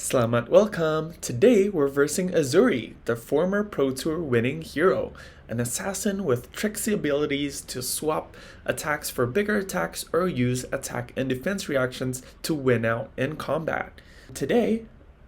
Selamat welcome! Today we're versing Uzuri, the former Pro Tour winning hero, an assassin with tricksy abilities to swap attacks for bigger attacks or use attack and defense reactions to win out in combat. Today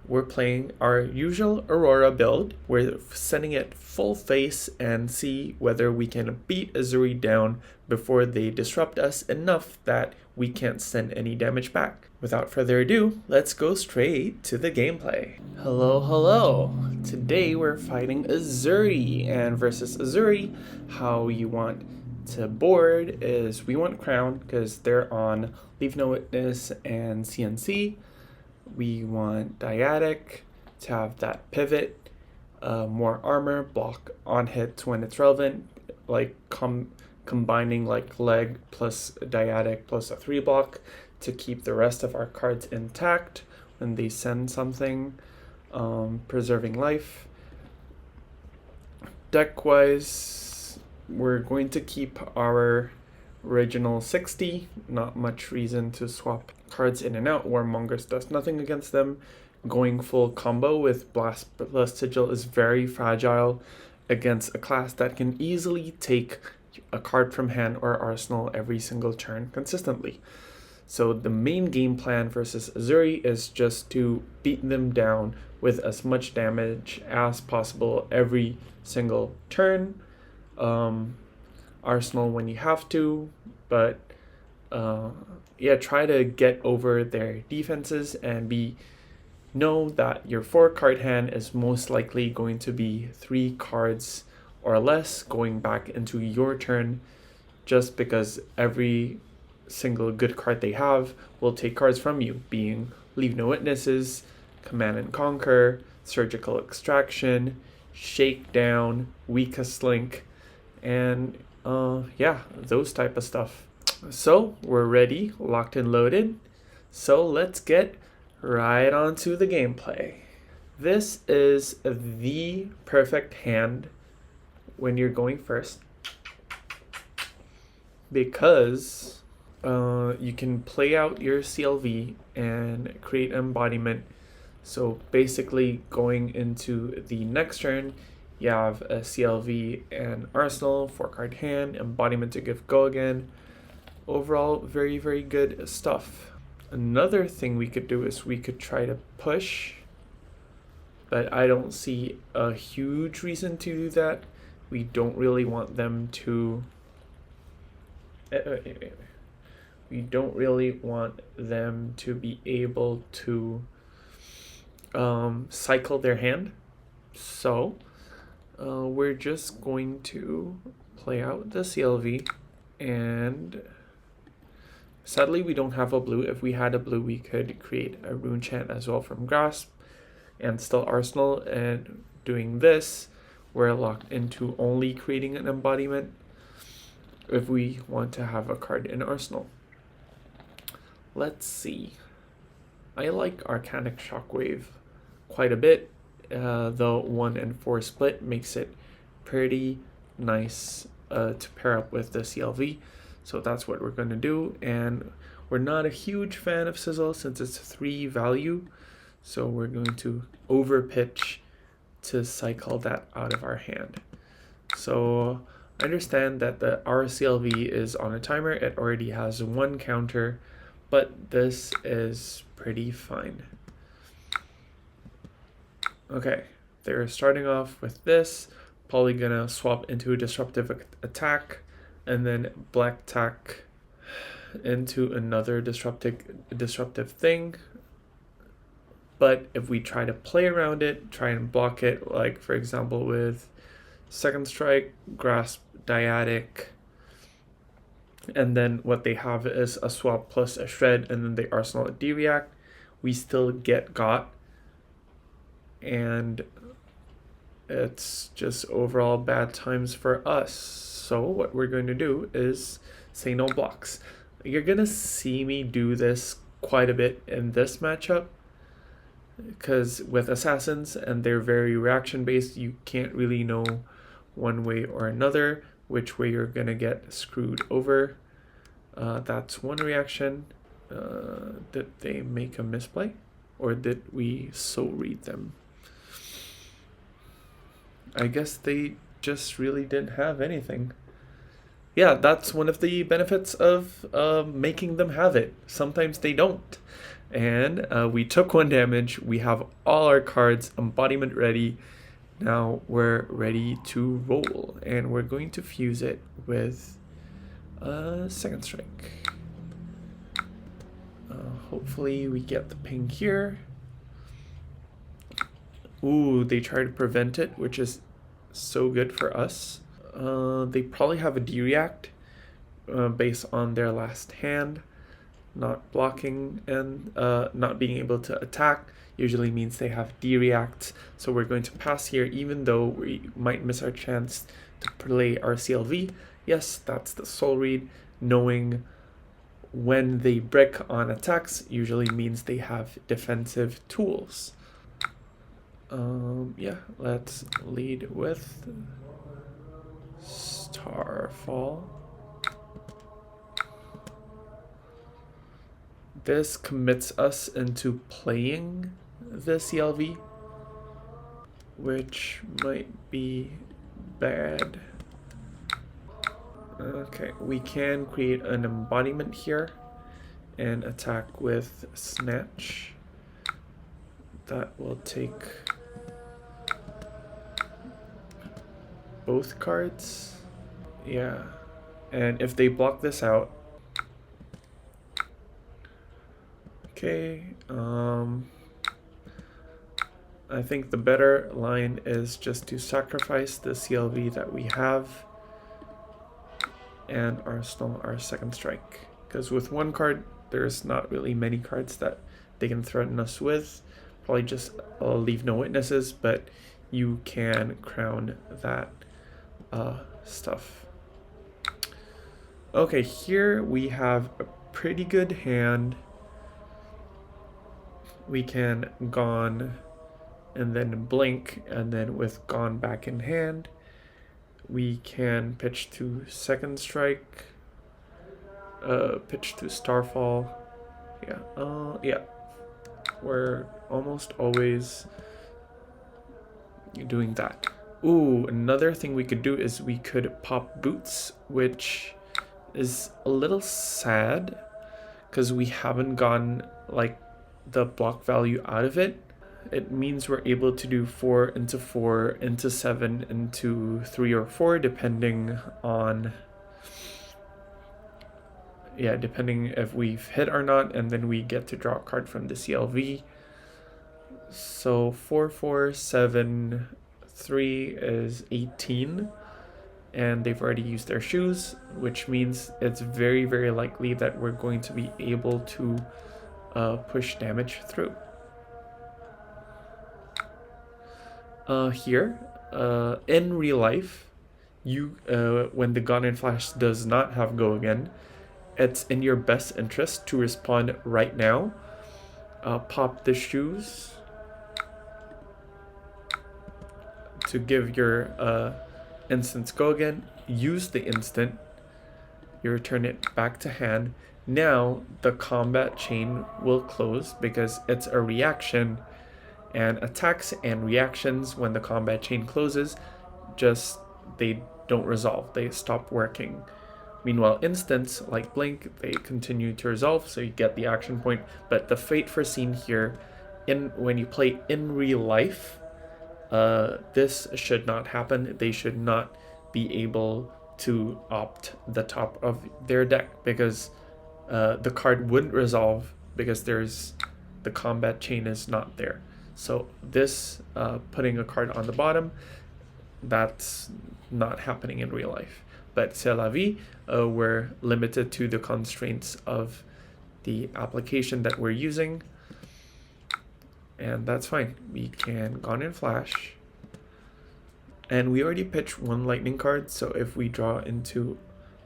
we're playing our usual Aurora build. We're setting it full face and see whether we can beat Uzuri down before they disrupt us enough that we can't send any damage back. Without further ado, let's go straight to the gameplay. Hello. Today we're fighting Uzuri, and versus Uzuri, how you want to board is we want Crown because they're on Leave No Witness and CNC. We want Dyadic to have that pivot, more armor, block on hits when it's relevant, like combining like leg plus Dyadic plus a 3 block to keep the rest of our cards intact when they send something, preserving life. Deck wise, we're going to keep our original 60, not much reason to swap cards in and out. Warmongers does nothing against them. Going full combo with Blast plus Sigil is very fragile against a class that can easily take a card from hand or arsenal every single turn consistently. So the main game plan versus Uzuri is just to beat them down with as much damage as possible every single turn. Arsenal when you have to, but try to get over their defenses and know that your 4-card hand is most likely going to be 3 cards or less going back into your turn, just because every single good card they have will take cards from you, being Leave No Witnesses, Command and Conquer, Surgical Extraction, Shakedown, Weakest Link, and those type of stuff. So we're ready, locked and loaded. So let's get right onto the gameplay. This is the perfect hand when you're going first, because you can play out your CLV and create embodiment. So basically going into the next turn, you have a CLV and arsenal, 4-card hand, embodiment to give go again. Overall, very, very good stuff. Another thing we could do is we could try to push, but I don't see a huge reason to do that. We don't really want them to... We don't really want them to be able to cycle their hand. So we're just going to play out the CLV, and sadly we don't have a blue. If we had a blue, we could create a rune chant as well from Grasp and still arsenal, and doing this we're locked into only creating an embodiment if we want to have a card in arsenal. Let's see. I like Arcanic Shockwave quite a bit. The 1 and 4 split makes it pretty nice to pair up with the CLV. So that's what we're going to do. And we're not a huge fan of Sizzle since it's 3 value. So we're going to overpitch to cycle that out of our hand. So I understand that our CLV is on a timer. It already has 1 counter, but this is pretty fine. Okay, they're starting off with this. Probably gonna swap into a disruptive attack, and then black attack into another disruptive thing. But if we try to play around it, try and block it, like for example with Second Strike, Grasp, Dyadic, and then what they have is a swap plus a shred, and then they arsenal a D-react, we still get got, and it's just overall bad times for us. So what we're going to do is say no blocks. You're gonna see me do this quite a bit in this matchup, because with assassins and they're very reaction based, you can't really know one way or another which way you're gonna get screwed over. That's one reaction. Did they make a misplay? Or did we so read them? I guess they just really didn't have anything. Yeah, that's one of the benefits of making them have it. Sometimes they don't. And we took 1 damage. We have all our cards, embodiment ready. Now we're ready to roll. And we're going to fuse it with second strike. Hopefully we get the ping here. Ooh, they try to prevent it, which is so good for us. They probably have a D-react based on their last hand. Not blocking and not being able to attack usually means they have D-reacts. So we're going to pass here, even though we might miss our chance to play our CLV. Yes, that's the soul read. Knowing when they brick on attacks usually means they have defensive tools. Yeah, let's lead with Starfall. This commits us into playing the CLV, which might be bad. Okay, we can create an embodiment here and attack with Snatch. That will take both cards. Yeah, and if they block this out, okay, I think the better line is just to sacrifice the CLV that we have and arsenal our second strike. Because with 1 card, there's not really many cards that they can threaten us with. Probably just leave no witnesses, but you can crown that stuff. Okay, here we have a pretty good hand. We can Gone and then blink, and then with Gone back in hand, we can pitch to second strike, pitch to Starfall. Yeah, we're almost always doing that. Ooh, another thing we could do is we could pop Boots, which is a little sad because we haven't gotten like the block value out of it. It means we're able to do 4 into 4 into 7 into 3 or 4 depending on, yeah, depending if we've hit or not, and then we get to draw a card from the CLV. So 4, 4, 7, 3 is 18, and they've already used their shoes, which means it's very, very likely that we're going to be able to push damage through. Here, in real life, you when the Gone in Flash does not have Go Again, it's in your best interest to respond right now. Pop the shoes to give your instance Go Again. Use the instant. You return it back to hand. Now the combat chain will close because it's a reaction, and attacks and reactions when the combat chain closes, they don't resolve, they stop working. Meanwhile, instants like Blink, they continue to resolve, so you get the action point. But the fate foreseen here, when you play in real life, this should not happen. They should not be able to opt the top of their deck because the card wouldn't resolve because the combat chain is not there. So this putting a card on the bottom, that's not happening in real life. But c'est la vie, we're limited to the constraints of the application that we're using, and that's fine. We can Gone in Flash, and we already pitched 1 lightning card, so if we draw into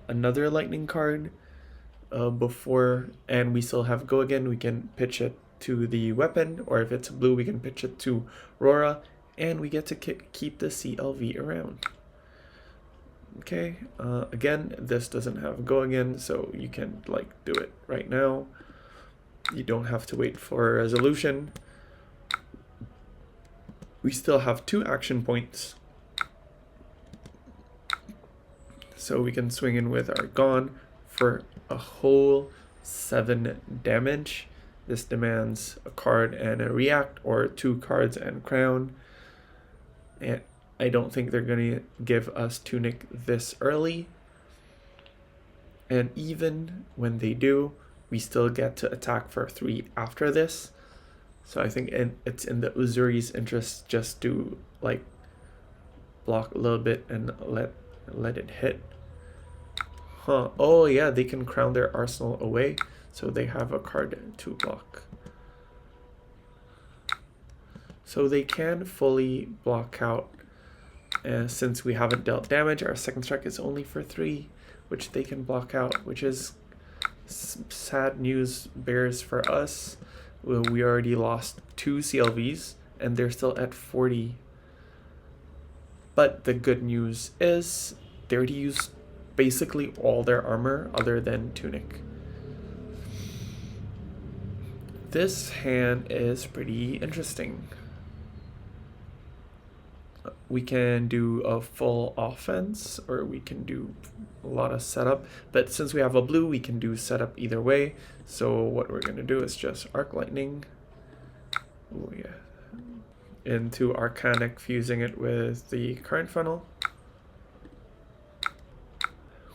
another lightning card before, and we still have Go Again, we can pitch it to the weapon, or if it's blue, we can pitch it to Aurora, and we get to keep the CLV around. Okay, again, this doesn't have Go Again, so you can like do it right now. You don't have to wait for a resolution. We still have 2 action points. So we can swing in with our Gone for a whole 7 damage. This demands a card and a react, or 2 cards and crown. And I don't think they're going to give us Tunic this early. And even when they do, we still get to attack for 3 after this. So I think it's in the Uzuri's interest just to like block a little bit and let it hit. Huh. Oh yeah, they can crown their arsenal away, so they have a card to block. So they can fully block out. Since we haven't dealt damage, our second strike is only for 3, which they can block out, which is sad news bears for us. We already lost 2 CLVs and they're still at 40. But the good news is they already used basically all their armor other than Tunic. This hand is pretty interesting. We can do a full offense, or we can do a lot of setup, but since we have a blue, we can do setup either way. So what we're going to do is just Arc Lightning. Oh yeah, into Arcanic, fusing it with the current funnel.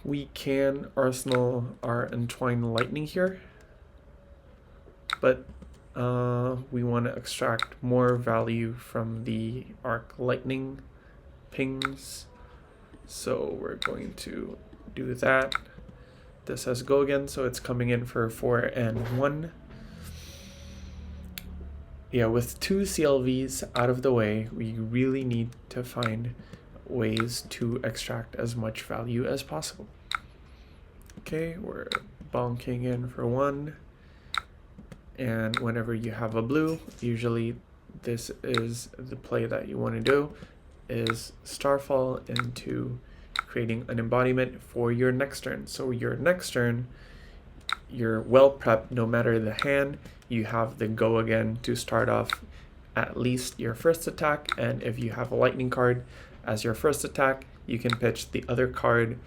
We can arsenal our Entwine Lightning here, but we want to extract more value from the Arc Lightning pings, so we're going to do that. This has go again, so it's coming in for 4 and 1. Yeah, with 2 CLVs out of the way, we really need to find ways to extract as much value as possible. Okay, we're bonking in for 1. And whenever you have a blue, usually this is the play that you want to do, is Starfall into creating an embodiment for your next turn. So your next turn, you're well prepped no matter the hand. You have the go again to start off at least your first attack, and if you have a lightning card as your first attack, you can pitch the other card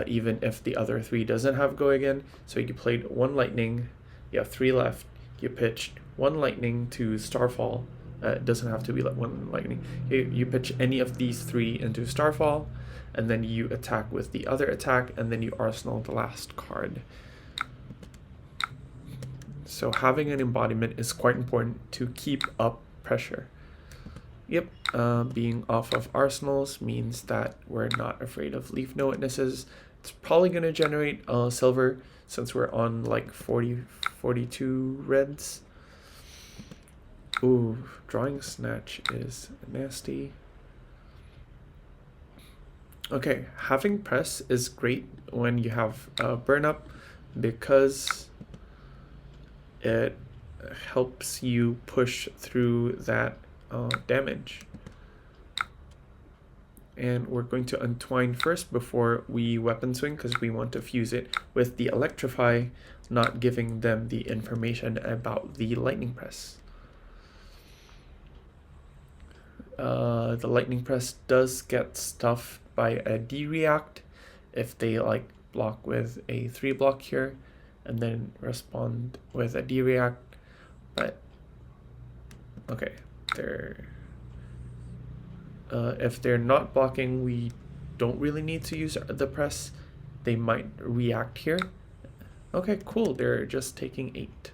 even if the other 3 doesn't have go again. So you played 1 lightning, you have 3 left, you pitched 1 lightning to Starfall. It doesn't have to be like 1 lightning. You pitch any of these 3 into Starfall, and then you attack with the other attack, and then you arsenal the last card. So having an embodiment is quite important to keep up pressure. Yep, being off of arsenals means that we're not afraid of Leaf No Witnesses. It's probably going to generate silver since we're on like 42 reds. Ooh, Drawing Snatch is nasty. Okay, having press is great when you have burn up because it helps you push through that damage. And we're going to Entwine first before we weapon swing because we want to fuse it with the Electrify, not giving them the information about the Lightning Press. The Lightning Press does get stuffed by a D-React if they like block with a 3 block here and then respond with a D-React, but okay, if they're not blocking, we don't really need to use the press. They might react here. Okay, cool, they're just taking 8,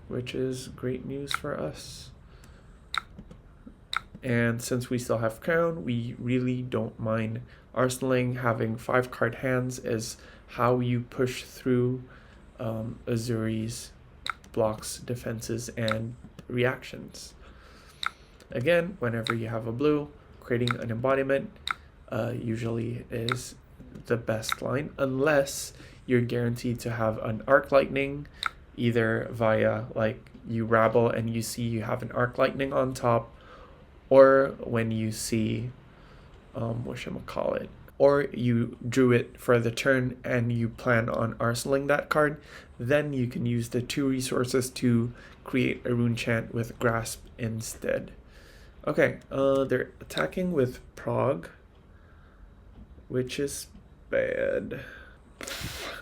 which is great news for us. And since we still have Crown, we really don't mind arsenaling. Having 5 card hands is how you push through Uzuri's blocks, defenses, and reactions. Again, whenever you have a blue, creating an embodiment usually is the best line, unless you're guaranteed to have an Arc Lightning, either via like you rabble and you see you have an Arc Lightning on top, or when you see whatchamacallit, or you drew it for the turn and you plan on arsenaling that card, then you can use the 2 resources to create a rune chant with Grasp instead. Okay, they're attacking with Prog, which is bad.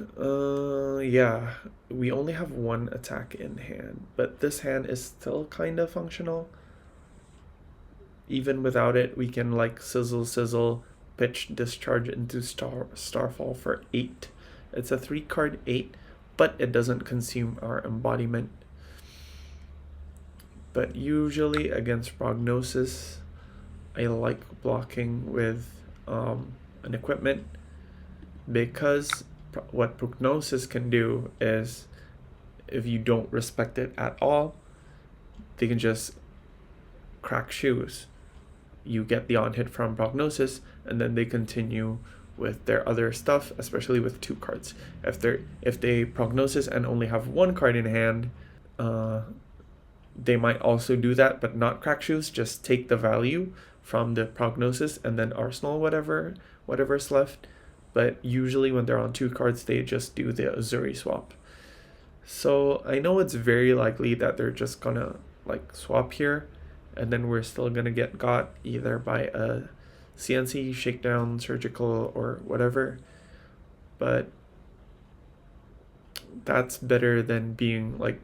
Yeah, we only have 1 attack in hand, but this hand is still kind of functional. Even without it, we can like sizzle, pitch, discharge into Starfall for 8. It's a 3-card 8, but it doesn't consume our embodiment. But usually against Prognosis, I like blocking with an equipment, because what Prognosis can do is, if you don't respect it at all, they can just crack shoes. You get the on hit from Prognosis, and then they continue with their other stuff, especially with 2 cards. If they Prognosis and only have 1 card in hand, they might also do that, but not crack shoes. Just take the value from the Prognosis and then arsenal whatever's left. But usually when they're on 2 cards, they just do the Uzuri swap. So I know it's very likely that they're just gonna like swap here, and then we're still gonna get got either by a CNC, shakedown, surgical, or whatever. But that's better than being like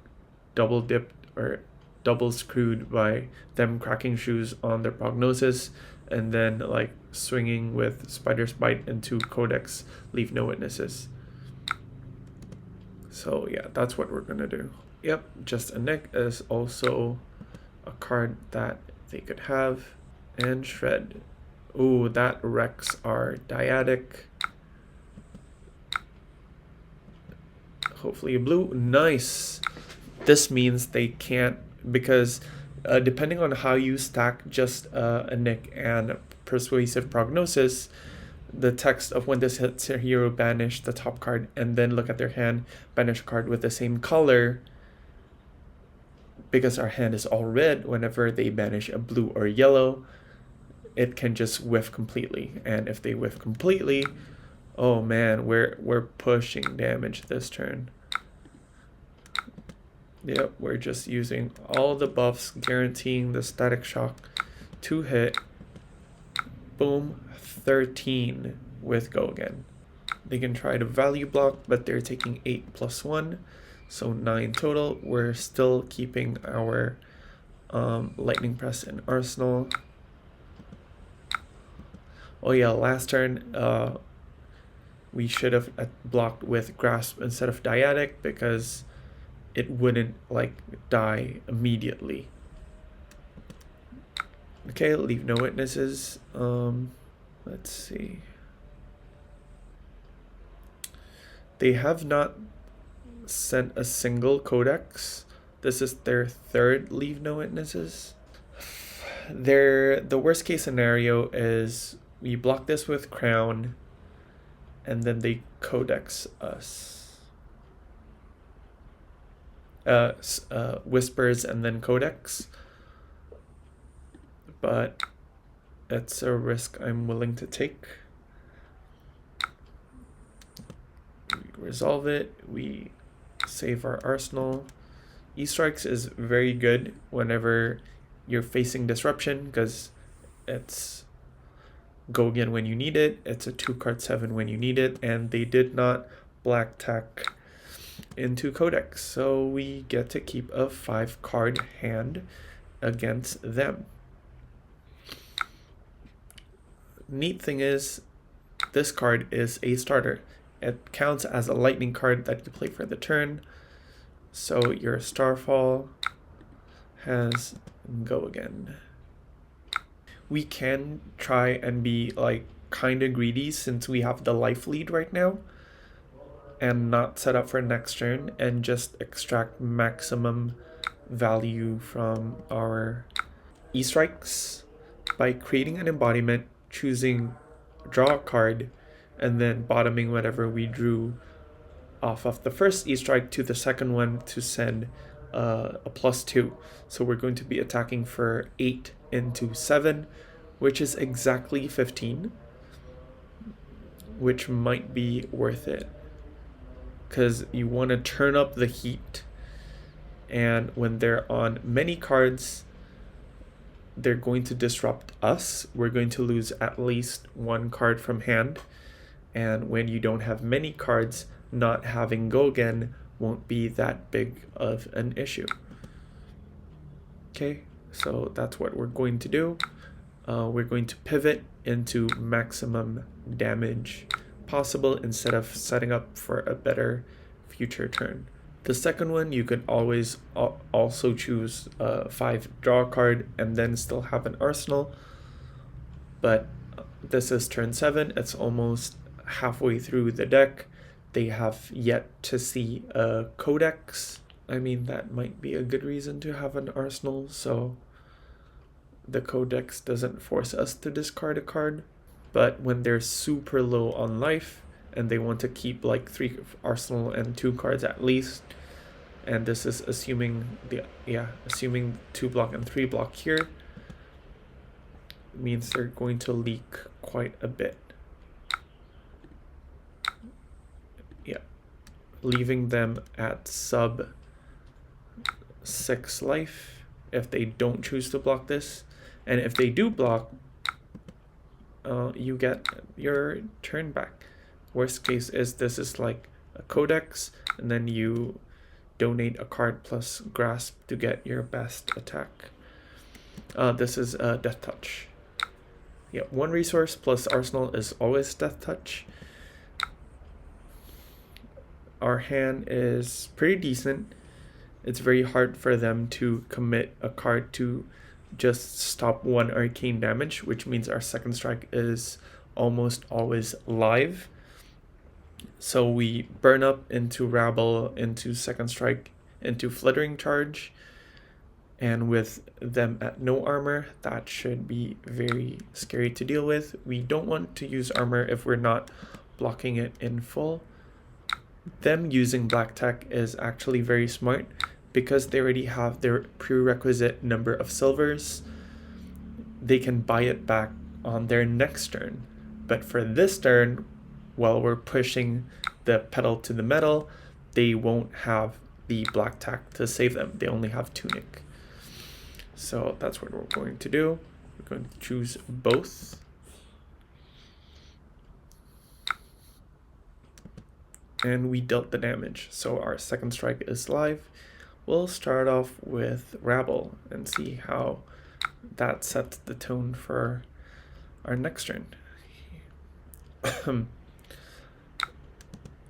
double dipped or double screwed by them cracking shoes on their Prognosis and then like swinging with Spider's Bite into Codex, leave no witnesses. So yeah, that's what we're gonna do. Yep, just a Nick is also a card that they could have. And Shred. Ooh, that wrecks our Dyadic. Hopefully blue. Nice. This means they can't, because depending on how you stack just a Nick and Persuasive Prognosis, the text of when this hits a hero, banish the top card and then look at their hand, banish a card with the same color. Because our hand is all red, whenever they banish a blue or yellow, it can just whiff completely. And if they whiff completely, oh man, we're pushing damage this turn. Yep, we're just using all the buffs, guaranteeing the Static Shock to hit. Boom, 13 with Go Again. They can try to value block, but they're taking 8 plus 1, so 9 total. We're still keeping our Lightning Press in Arsenal. Oh yeah, last turn we should have blocked with Grasp instead of Dyadic, because it wouldn't like die immediately. Okay, leave no witnesses. Let's see. They have not sent a single Codex. This is their 3rd leave no witnesses. The worst case scenario is we block this with Crown and then they Codex us. Whispers and then Codex. But it's a risk I'm willing to take. We resolve it. We save our arsenal. E-Strikes is very good whenever you're facing disruption, because it's Go Again when you need it. It's a 2-card 7 when you need it, and they did not black tack into Codex, so we get to keep a 5-card hand against them. Neat thing is, this card is a starter. It counts as a lightning card that you play for the turn. So your Starfall has Go Again. We can try and be like kind of greedy since we have the life lead right now, and not set up for next turn and just extract maximum value from our E-Strikes by creating an embodiment, choosing draw a card, and then bottoming whatever we drew off of the first E-Strike to the second one to send a +2. So we're going to be attacking for 8 into 7, which is exactly 15. which might be worth it, because you want to turn up the heat, and when they're on many cards, they're going to disrupt us. We're going to lose at least one card from hand, and when you don't have many cards, not having go again won't be that big of an issue. Okay, so that's what we're going to do. We're going to pivot into maximum damage possible instead of setting up for a better future turn. The second one, you could always also choose a 5 draw card and then still have an arsenal, but this is turn 7. It's almost halfway through the deck. They have yet to see a codex. I mean, that might be a good reason to have an arsenal, so the codex doesn't force us to discard a card. But when they're super low on life and they want to keep like 3 arsenal and 2 cards at least, and this is assuming assuming 2 block and 3 block here, means they're going to leak quite a bit. Yeah, leaving them at sub 6 life if they don't choose to block this. And if they do block, you get your turn back. Worst case is this is like a codex, and then you donate a card plus grasp to get your best attack. This is a death touch. Yeah, 1 resource plus arsenal is always death touch. Our hand is pretty decent. It's very hard for them to commit a card to just stop 1 arcane damage, which means our second strike is almost always live. So we burn up into Rabble, into second strike, into flittering charge, and with them at no armor, that should be very scary to deal with. We don't want to use armor if we're not blocking it in full. Them using black tech is actually very smart because they already have their prerequisite number of silvers. They can buy it back on their next turn. But for this turn, while we're pushing the pedal to the metal, they won't have the black tech to save them. They only have tunic. So that's what we're going to do. We're going to choose both. And we dealt the damage. So our second strike is live. We'll start off with Rabble and see how that sets the tone for our next turn.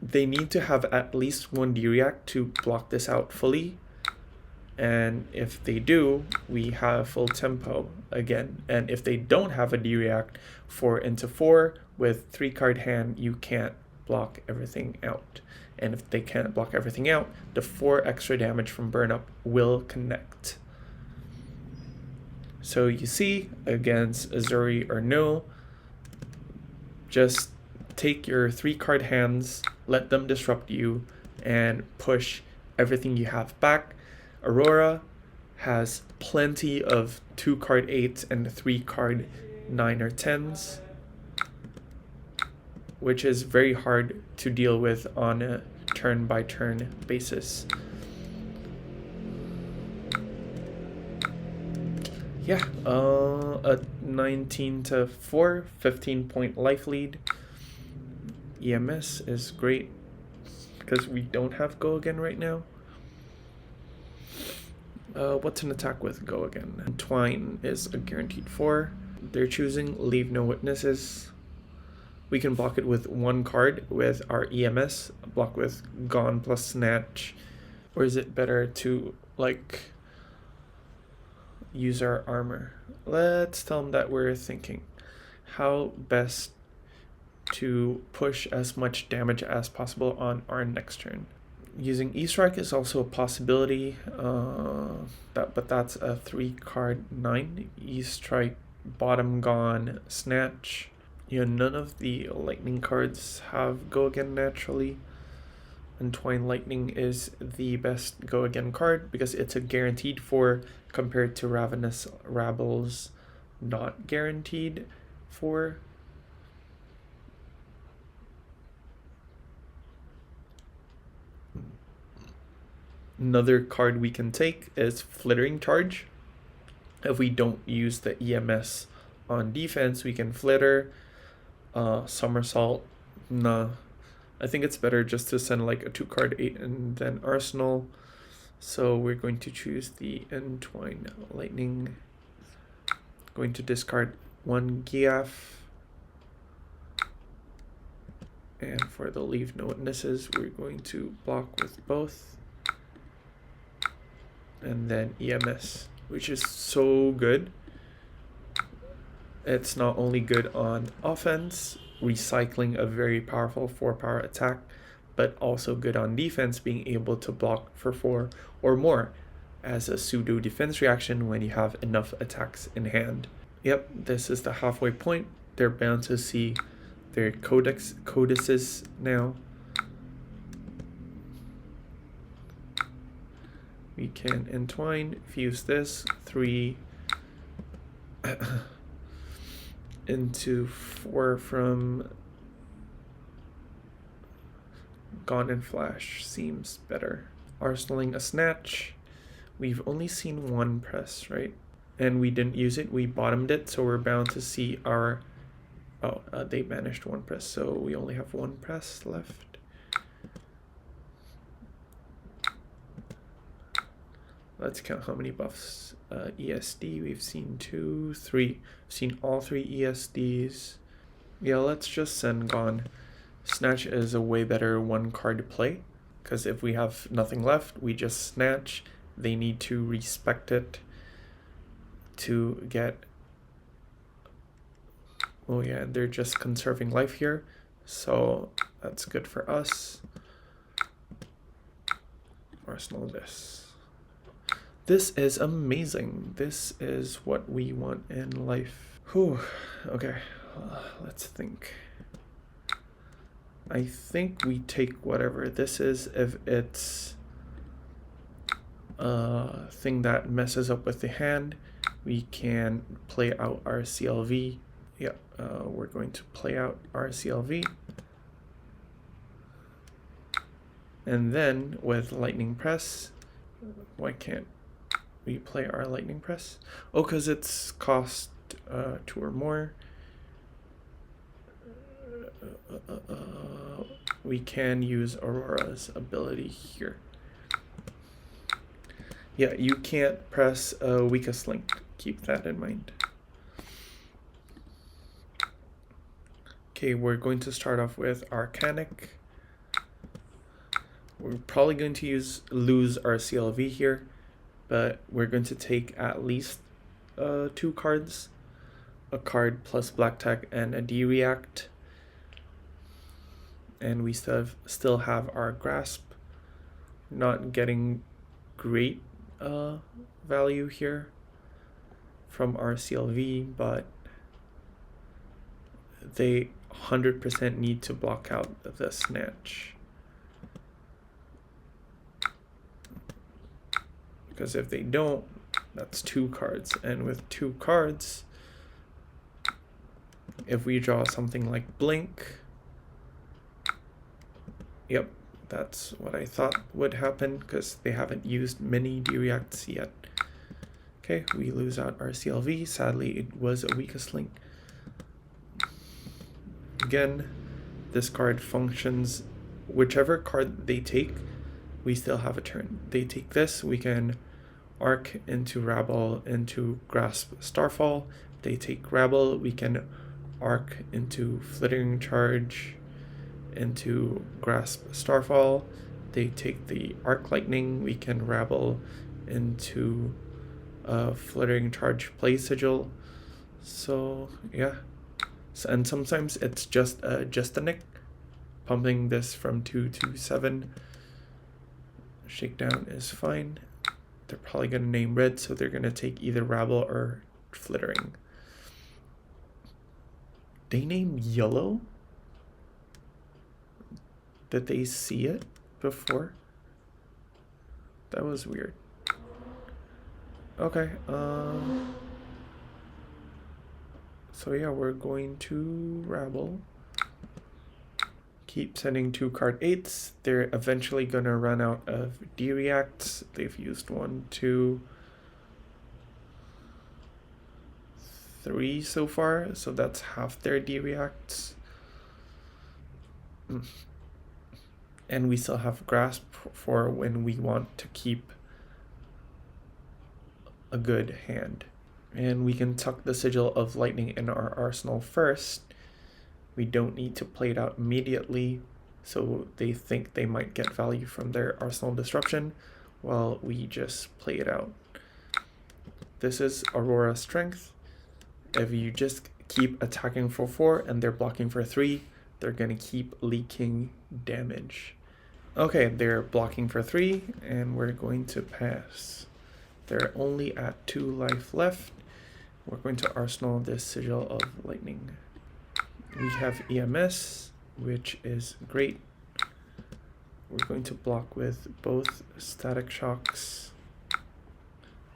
They need to have at least 1 D-React to block this out fully. And if they do, we have full tempo again. And if they don't have a D-React, 4 into 4 with 3 card hand, you can't block everything out. And if they can't block everything out, the 4 extra damage from burn up will connect. So you see, against Uzuri or no, just take your 3 card hands, let them disrupt you, and push everything you have back. Aurora has plenty of 2 card 8s and 3 card 9 or 10s, which is very hard to deal with on a turn-by-turn basis. Yeah, a 19-4, 15-point life lead. EMS is great because we don't have go again right now. What's an attack with go again? Twine is a guaranteed 4. They're choosing leave no witnesses. We can block it with 1 card with our EMS, block with Gone plus Snatch. Or is it better to like use our armor? Let's tell them that we're thinking how best to push as much damage as possible on our next turn. Using E-Strike is also a possibility, but that's a 3 card 9. E-Strike, Bottom Gone, Snatch. Yeah, none of the lightning cards have go again naturally. And Twine Lightning is the best go again card because it's a guaranteed 4 compared to Ravenous Rabble's not guaranteed 4. Another card we can take is Flittering Charge. If we don't use the EMS on defense, we can flitter, somersault. Nah, I think it's better just to send like a 2-card 8 and then Arsenal. So we're going to choose the Entwine Lightning. Going to discard 1 Giaf. And for the Leave No Witnesses, we're going to block with both. And then EMS, which is so good. It's not only good on offense, recycling a very powerful 4-power attack, but also good on defense, being able to block for 4 or more as a pseudo defense reaction when you have enough attacks in hand. Yep, this is the halfway point. They're bound to see their codices now. We can entwine, fuse this 3 into 4 from Gone in Flash seems better. Arsenaling a Snatch. We've only seen 1 press, right? And we didn't use it, we bottomed it, so we're bound to see our... they banished 1 press, so we only have 1 press left. Let's count how many buffs. ESD, we've seen 2, 3. We've seen all 3 ESDs. Yeah, let's just send Gone. Snatch is a way better 1-card play, because if we have nothing left, we just snatch. They need to respect it to get... Oh yeah, they're just conserving life here, so that's good for us. Arsenal this. This is amazing. This is what we want in life. Whew. Okay, let's think. I think we take whatever this is. If it's a thing that messes up with the hand, we can play out our CLV. Yeah, we're going to play out our CLV. And then with Lightning Press, why can't we play our Lightning Press? Oh, because it's cost 2 or more. We can use Aurora's ability here. Yeah, you can't press a weakest link. Keep that in mind. Okay, we're going to start off with Arcanic. We're probably going to lose our CLV here, but we're going to take at least 2 cards. A card plus Black Tech and a D-React. And we still have our Grasp. Not getting great value here from our CLV, but they 100% need to block out the Snatch. Because if they don't, that's 2 cards. And with 2 cards, if we draw something like Blink, yep, that's what I thought would happen, because they haven't used many D-Reacts yet. Okay, we lose out our CLV. Sadly, it was a weakest link. Again, this card functions, whichever card they take, we still have a turn. They take this, we can Arc into Rabble into Grasp Starfall. They take Rabble, we can Arc into Flittering Charge into Grasp Starfall. They take the Arc Lightning, we can Rabble into Flittering Charge Play Sigil. So yeah, and sometimes it's just a Nick, pumping this from 2 to 7. Shakedown is fine. They're probably going to name red, so they're going to take either Rabble or Flittering. They name yellow? Did they see it before? That was weird. Okay, so yeah, we're going to Rabble. Keep sending 2 card 8s. They're eventually gonna run out of D-reacts. They've used 1, 2, 3 so far, so that's half their D-reacts. And we still have grasp for when we want to keep a good hand. And we can tuck the Sigil of Lightning in our arsenal first. We don't need to play it out immediately, so they think they might get value from their arsenal disruption while we just play it out. This is Aurora Strength. If you just keep attacking for 4 and they're blocking for 3, they're gonna keep leaking damage. Okay, they're blocking for 3 and we're going to pass. They're only at 2 life left. We're going to arsenal this Sigil of Lightning. We have EMS, which is great. We're going to block with both Static Shocks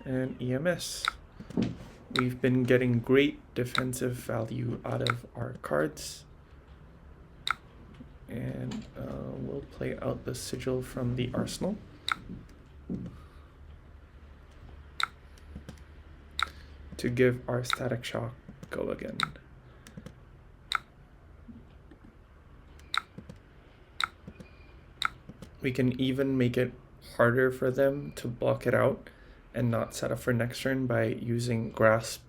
and EMS. We've been getting great defensive value out of our cards. And we'll play out the Sigil from the arsenal. To give our Static Shock go again. We can even make it harder for them to block it out and not set up for next turn by using Grasp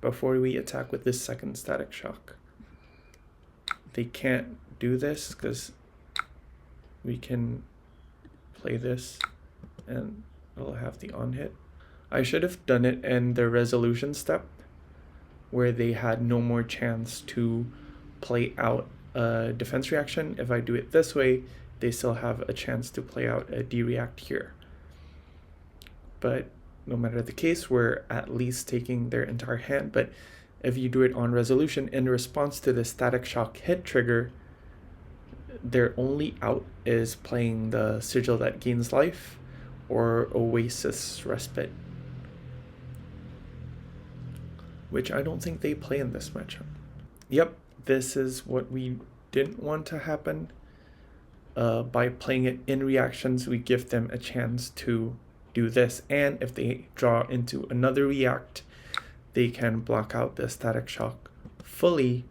before we attack with this second Static Shock. They can't do this because we can play this and it'll have the on hit. I should have done it in the resolution step where they had no more chance to play out a defense reaction. If I do it this way, they still have a chance to play out a D-react here. But no matter the case, we're at least taking their entire hand. But if you do it on resolution, in response to the Static Shock hit trigger, their only out is playing the Sigil that gains life or Oasis Respite, which I don't think they play in this matchup. Yep, this is what we didn't want to happen. By playing it in reactions, we give them a chance to do this. And if they draw into another react, they can block out the Static Shock fully,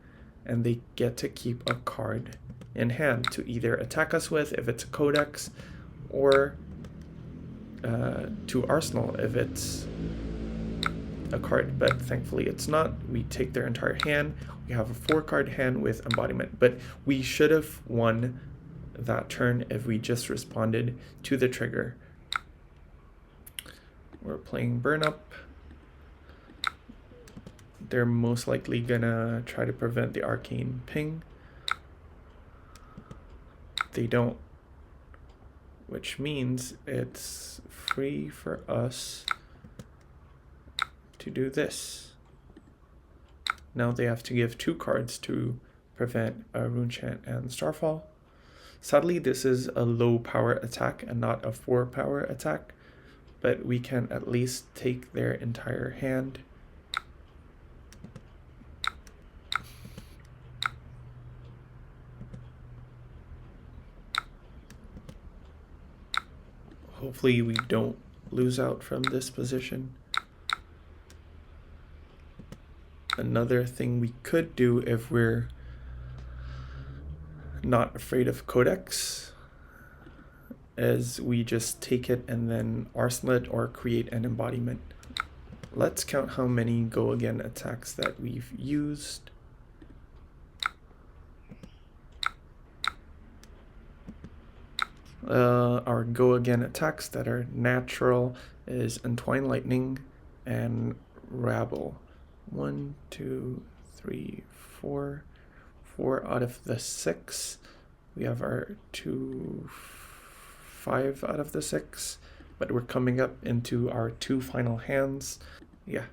and they get to keep a card in hand to either attack us with if it's a Codex, or to arsenal if it's a card. But thankfully it's not. We take their entire hand. We have a 4-card hand with embodiment, but we should have won that turn if we just responded to the trigger. We're playing Burn Up. They're most likely gonna try to prevent the arcane ping. They don't, which means it's free for us to do this. Now they have to give 2 cards to prevent a Rune Chant and Starfall. Sadly, this is a low power attack and not a 4 power attack, but we can at least take their entire hand. Hopefully we don't lose out from this position. Another thing we could do if we're not afraid of Codex is we just take it and then arsenal it or create an embodiment. Let's count how many go again attacks that we've used. Our go again attacks that are natural is Entwine Lightning and Rabble. 1, 2, 3, 4. 4 out of the 6. We have our 5 out of the 6, but we're coming up into our 2 final hands. Yeah.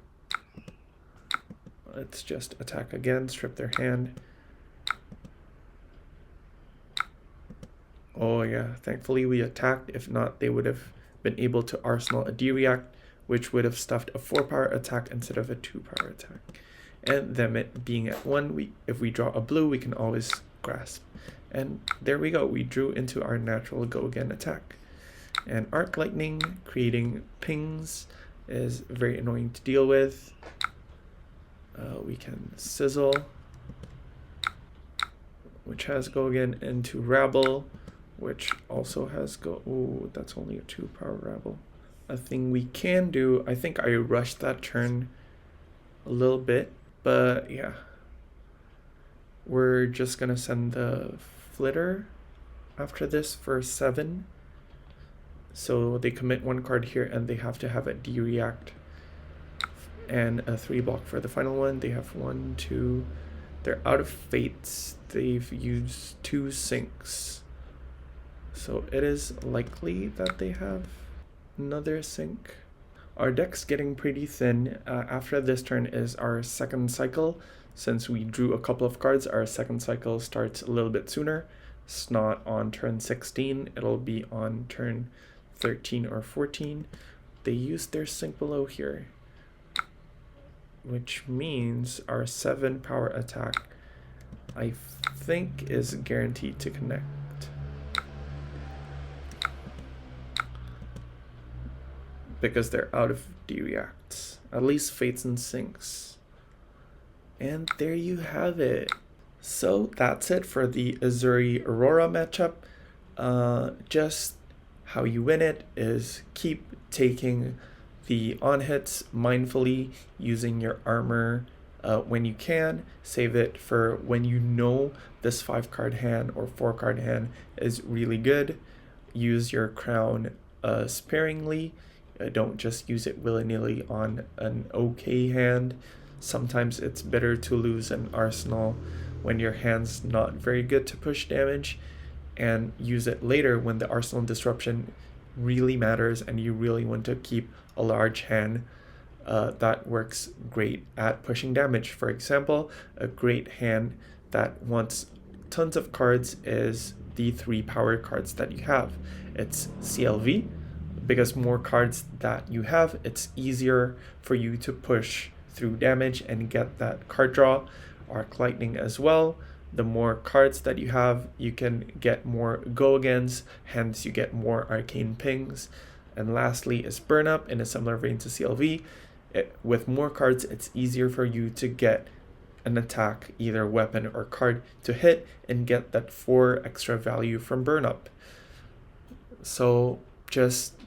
Let's just attack again, strip their hand. Oh yeah, thankfully we attacked. If not, they would have been able to arsenal a D-react, which would have stuffed a 4-power attack instead of a 2-power attack. And them it being at 1, if we draw a blue, we can always grasp. And there we go, we drew into our natural go again attack. And arc lightning creating pings is very annoying to deal with. We can sizzle, which has go again, into rabble, which also has go. Oh, that's only a 2-power rabble. A thing we can do, I think I rushed that turn a little bit, but yeah. We're just gonna send the flitter after this for 7. So they commit 1 card here and they have to have a D-react and a 3 block for the final one. They have 1, 2, they're out of fates. They've used 2 sinks. So it is likely that they have another sink. Our deck's getting pretty thin. After this turn is our second cycle. Since we drew a couple of cards, our second cycle starts a little bit sooner. It's not on turn 16, it'll be on turn 13 or 14. They used their sink below here, which means our 7-power attack, I think, is guaranteed to connect. Because they're out of D-reacts, at least fates and sinks. And there you have it. So that's it for the Uzuri Aurora matchup. Just how you win it is keep taking the on hits mindfully, using your armor when you can. Save it for when you know this 5-card hand or 4-card hand is really good. Use your crown sparingly. Don't just use it willy-nilly on an okay hand. Sometimes it's better to lose an arsenal when your hand's not very good to push damage, and use it later when the arsenal disruption really matters and you really want to keep a large hand that works great at pushing damage. For example, a great hand that wants tons of cards is the 3 power cards that you have. It's CLV. Because more cards that you have, it's easier for you to push through damage and get that card draw. Arc lightning as well. The more cards that you have, you can get more go-agains, hence you get more arcane pings. And lastly is burn up, in a similar vein to CLV. With more cards, it's easier for you to get an attack, either weapon or card, to hit and get that 4 extra value from burn up. So just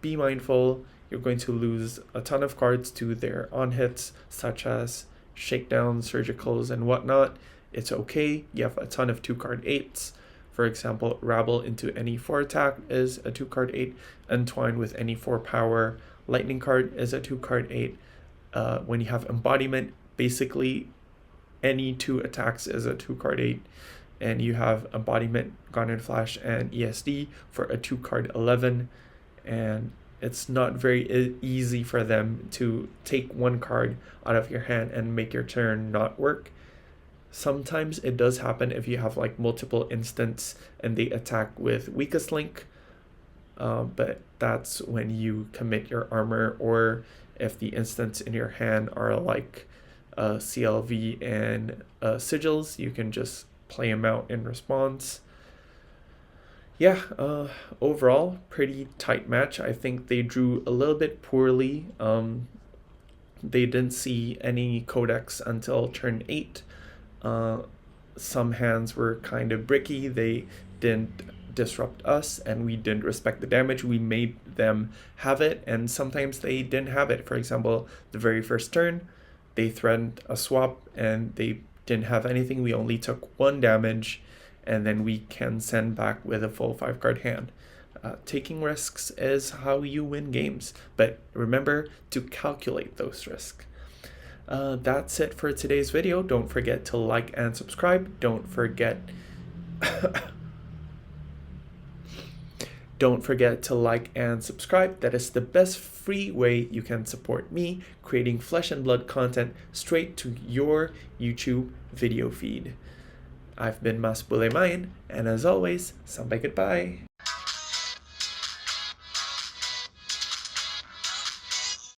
be mindful. You're going to lose a ton of cards to their on hits, such as shakedowns, surgicals, and whatnot. It's okay. You have a ton of 2-card 8s. For example, rabble into any 4 attack is a 2-card 8. Entwine with any 4 power. Lightning card is a 2-card 8. When you have embodiment, basically any 2 attacks is a 2-card 8. And you have embodiment, Garnet Flash, and ESD for a 2-card 11. And it's not very easy for them to take 1 card out of your hand and make your turn not work. Sometimes it does happen if you have like multiple instants and they attack with weakest link, but that's when you commit your armor, or if the instants in your hand are like CLV and sigils, you can just play them out in response. Yeah, overall, pretty tight match. I think they drew a little bit poorly. They didn't see any codex until turn 8. Some hands were kind of bricky. They didn't disrupt us, and we didn't respect the damage. We made them have it, and sometimes they didn't have it. For example, the very first turn, they threatened a swap, and they didn't have anything. We only took 1 damage, and then we can send back with a full 5-card hand. Taking risks is how you win games, but remember to calculate those risks. That's it for today's video. Don't forget to like and subscribe. Don't forget to like and subscribe. That is the best free way you can support me creating flesh and blood content straight to your YouTube video feed. I've been Mas Bulemayan, and as always, sampai goodbye.